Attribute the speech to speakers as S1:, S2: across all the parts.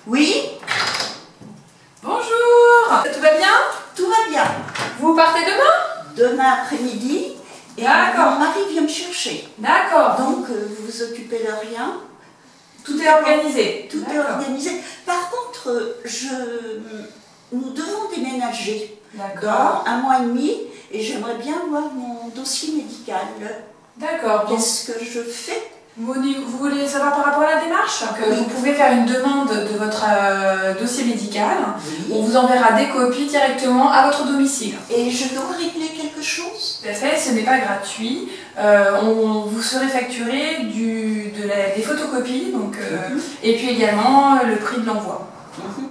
S1: Oui,
S2: Bonjour. Tout va bien?
S1: tout va bien.
S2: Vous partez demain?
S1: Demain après-midi, et
S2: D'accord.
S1: mon mari vient me chercher.
S2: D'accord.
S1: Donc, vous vous occupez de rien.
S2: Tout est organisé.
S1: Tout est organisé. Par contre, nous devons déménager
S2: D'accord.
S1: dans 1 mois et demi et j'aimerais bien voir mon dossier médical.
S2: D'accord. Donc,
S1: Qu'est-ce que je fais?
S2: vous voulez savoir par rapport à la démarche? Que vous pouvez faire une demande de votre dossier médical. On vous enverra des copies directement à votre domicile.
S1: Et je dois régler quelque chose?
S2: Tout à fait, ce n'est pas gratuit. Vous serez facturé des photocopies, donc, et puis également le prix de l'envoi.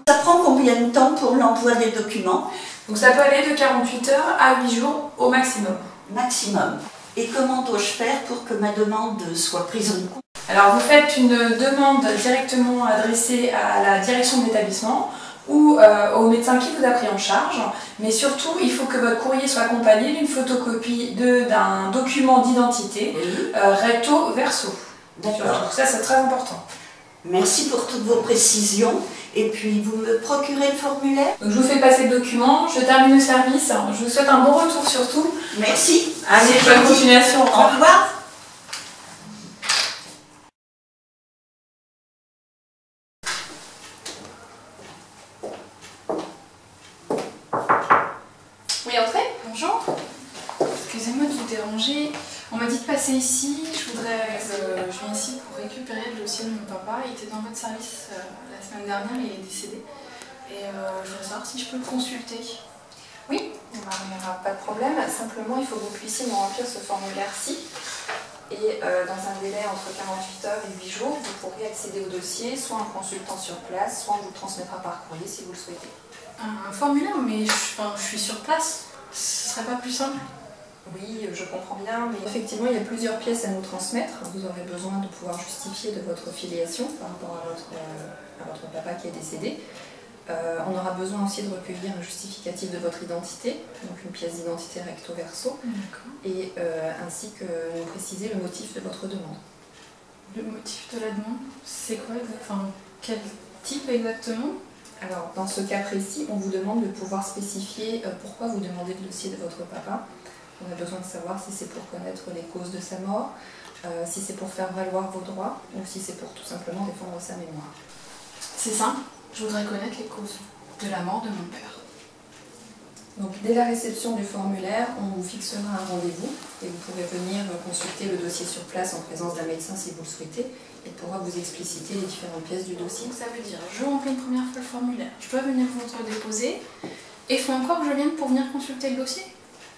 S1: Ça prend combien de temps pour l'envoi des documents?
S2: Donc ça peut aller de 48 heures à 8 jours au maximum.
S1: Maximum. Et comment dois-je faire pour que ma demande soit prise en compte?
S2: Alors vous faites une demande directement adressée à la direction de l'établissement ou au médecin qui vous a pris en charge, mais surtout il faut que votre courrier soit accompagné d'une photocopie d'un document d'identité recto verso.
S1: D'accord.
S2: Donc ça c'est très important.
S1: Merci pour toutes vos précisions. Et puis, vous me procurez le formulaire?
S2: Donc je vous fais passer le document, je termine le service, je vous souhaite un bon retour surtout.
S1: Merci.
S2: Allez, bonne continuation.
S1: Au revoir.
S3: Oui, entrez. Bonjour. Excusez-moi de vous déranger. On m'a dit de passer ici. Je viens ici pour récupérer le dossier de mon papa. Il était dans votre service la semaine dernière, il est décédé. Et je voudrais savoir si je peux le consulter.
S4: Oui, il n'y aura pas de problème. Simplement, il faut que vous puissiez me remplir ce formulaire-ci. Et dans un délai entre 48 heures et 8 jours, vous pourrez accéder au dossier, soit en consultant sur place, soit on vous le transmettra par courrier si vous le souhaitez.
S3: Un formulaire, mais je suis sur place. Ce serait pas plus simple?
S4: Oui, je comprends bien, mais effectivement, il y a plusieurs pièces à nous transmettre. Vous aurez besoin de pouvoir justifier de votre filiation par rapport à votre papa qui est décédé. On aura besoin aussi de recueillir un justificatif de votre identité, donc une pièce d'identité recto verso, et ainsi que nous préciser le motif de votre demande.
S3: Le motif de la demande, c'est quoi? Enfin, quel type exactement?
S4: Alors, dans ce cas précis, on vous demande de pouvoir spécifier pourquoi vous demandez le dossier de votre papa. On a besoin de savoir si c'est pour connaître les causes de sa mort, si c'est pour faire valoir vos droits, ou si c'est pour tout simplement défendre sa mémoire.
S3: C'est simple. Je voudrais connaître les causes de la mort de mon père.
S4: Donc, dès la réception du formulaire, on vous fixera un rendez-vous et vous pourrez venir consulter le dossier sur place en présence d'un médecin si vous le souhaitez. Il pourra vous expliciter les différentes pièces du dossier.
S3: Donc ça veut dire, je remplis une première fois le formulaire, je dois venir vous le déposer, et il faut encore que je vienne pour venir consulter le dossier?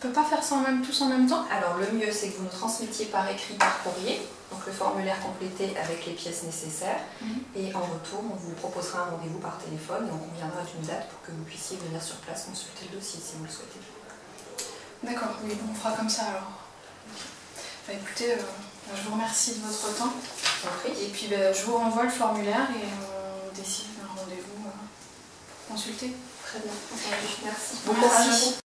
S3: Je ne peux pas faire ça tous en même temps?
S4: Alors le mieux c'est que vous nous transmettiez par écrit, par courrier, donc le formulaire complété avec les pièces nécessaires, et en retour on vous proposera un rendez-vous par téléphone et on conviendra d'une date pour que vous puissiez venir sur place consulter le dossier si vous le souhaitez.
S3: D'accord, oui, on fera comme ça alors. Bah, écoutez, je vous remercie de votre temps. Et puis je vous renvoie le formulaire et on décide d'un rendez-vous pour consulter.
S4: Très bien, entendu. Merci.
S3: Bon courage à vous.